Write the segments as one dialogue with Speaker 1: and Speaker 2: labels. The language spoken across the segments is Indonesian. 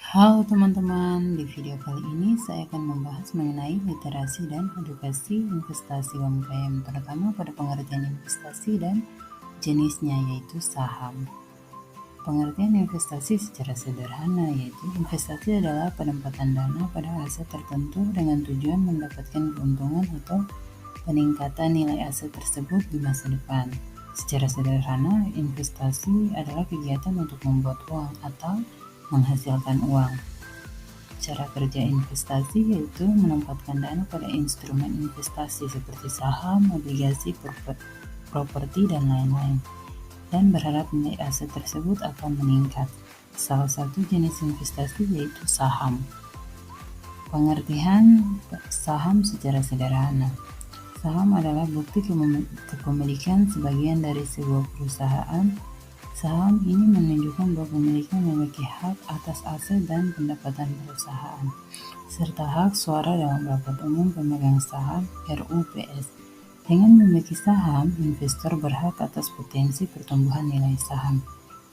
Speaker 1: Halo teman-teman, di video kali ini saya akan membahas mengenai literasi dan edukasi investasi UMKM, terutama pada pengertian investasi dan jenisnya, yaitu saham. Pengertian investasi secara sederhana yaitu investasi adalah penempatan dana pada aset tertentu dengan tujuan mendapatkan keuntungan atau peningkatan nilai aset tersebut di masa depan. Secara sederhana, investasi adalah kegiatan untuk membuat uang atau menghasilkan uang. Cara kerja investasi yaitu menempatkan dana pada instrumen investasi seperti saham, obligasi, properti, dan lain-lain, dan berharap nilai aset tersebut akan meningkat. Salah satu jenis investasi yaitu saham. Pengertian saham secara sederhana. Saham adalah bukti kepemilikan sebagian dari sebuah perusahaan. Saham ini menunjukkan bahwa pemiliknya memiliki hak atas aset dan pendapatan perusahaan, serta hak suara dalam rapat umum pemegang saham (RUPS). Dengan memiliki saham, investor berhak atas potensi pertumbuhan nilai saham,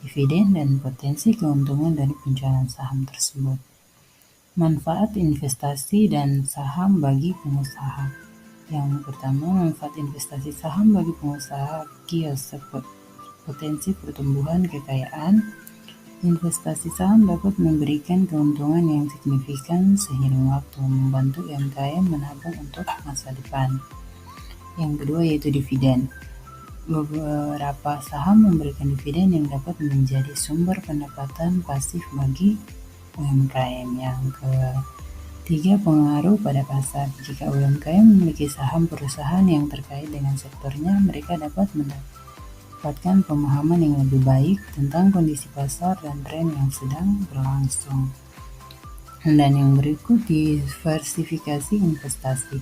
Speaker 1: dividen, dan potensi keuntungan dari penjualan saham tersebut. Manfaat investasi dan saham bagi pengusaha. Yang pertama, manfaat investasi saham bagi pengusaha kios potensi pertumbuhan kekayaan. Investasi saham dapat memberikan keuntungan yang signifikan seiring waktu, membantu UMKM menabung untuk masa depan. Yang kedua yaitu dividen. Beberapa saham memberikan dividen yang dapat menjadi sumber pendapatan pasif bagi UMKM. Yang ketiga, pengaruh pada pasar. Jika UMKM memiliki saham perusahaan yang terkait dengan sektornya, mereka dapat mendapatkan pemahaman yang lebih baik tentang kondisi pasar dan tren yang sedang berlangsung. Dan yang berikut, diversifikasi investasi.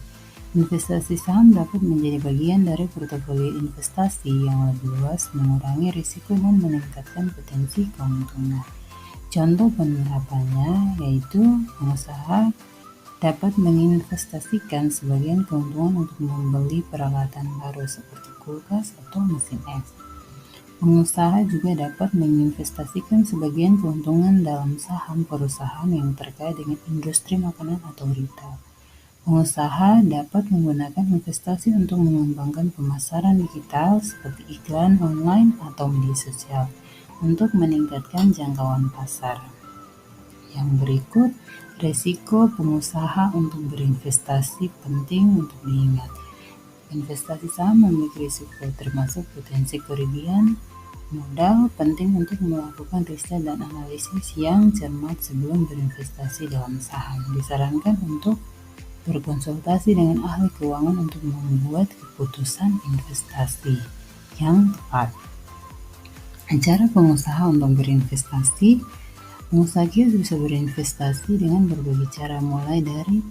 Speaker 1: Investasi saham dapat menjadi bagian dari portofolio investasi yang lebih luas, mengurangi risiko dan meningkatkan potensi keuntungan. Contoh penerapannya yaitu pengusaha dapat menginvestasikan sebagian keuntungan untuk membeli peralatan baru seperti kulkas atau mesin es. Pengusaha juga dapat menginvestasikan sebagian keuntungan dalam saham perusahaan yang terkait dengan industri makanan atau retail. Pengusaha dapat menggunakan investasi untuk mengembangkan pemasaran digital seperti iklan online atau media sosial untuk meningkatkan jangkauan pasar. Yang berikut, risiko pengusaha untuk berinvestasi penting untuk diingat. Investasi saham memiliki risiko termasuk potensi kerugian modal. Penting untuk melakukan riset dan analisis yang cermat sebelum berinvestasi dalam saham. Disarankan untuk berkonsultasi dengan ahli keuangan untuk membuat keputusan investasi yang tepat. Cara pengusaha untuk berinvestasi. Pengusaha kios bisa berinvestasi dengan berbagai cara, mulai dari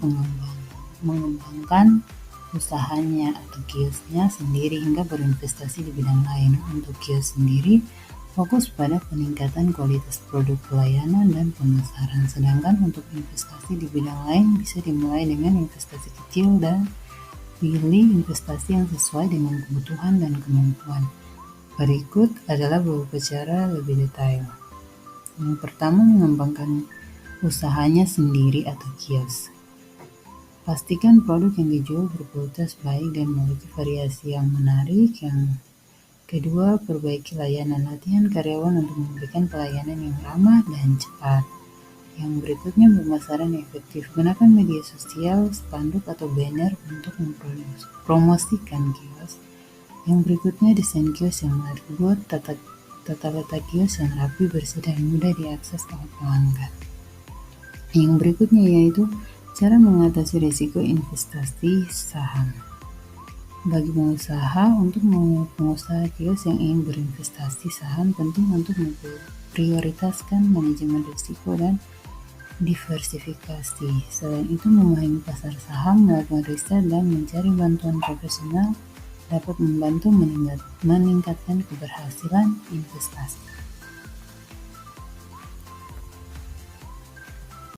Speaker 1: mengembangkan usahanya atau kiosnya sendiri hingga berinvestasi di bidang lain. Untuk kios sendiri, fokus pada peningkatan kualitas produk, pelayanan, dan pemasaran. Sedangkan untuk investasi di bidang lain bisa dimulai dengan investasi kecil dan pilih investasi yang sesuai dengan kebutuhan dan kemampuan. Berikut adalah beberapa cara lebih detail. Yang pertama, mengembangkan usahanya sendiri atau kios. Pastikan produk yang dijual berkualitas baik dan memiliki variasi yang menarik. Yang kedua, perbaiki layanan, latihan karyawan untuk memberikan pelayanan yang ramah dan cepat. Yang berikutnya, pemasaran efektif. Gunakan media sosial, spanduk, atau banner untuk mempromosikan kios. Yang berikutnya, desain kios yang menarik. Buat tata letak kios yang rapi, bersih, dan mudah diakses oleh pelanggan. Yang berikutnya yaitu cara mengatasi risiko investasi saham. Bagi pengusaha, untuk pengusaha kios yang ingin berinvestasi saham, penting untuk memprioritaskan manajemen risiko dan diversifikasi. Selain itu, memahami pasar saham, melakukan riset, dan mencari bantuan profesional dapat membantu meningkatkan keberhasilan investasi.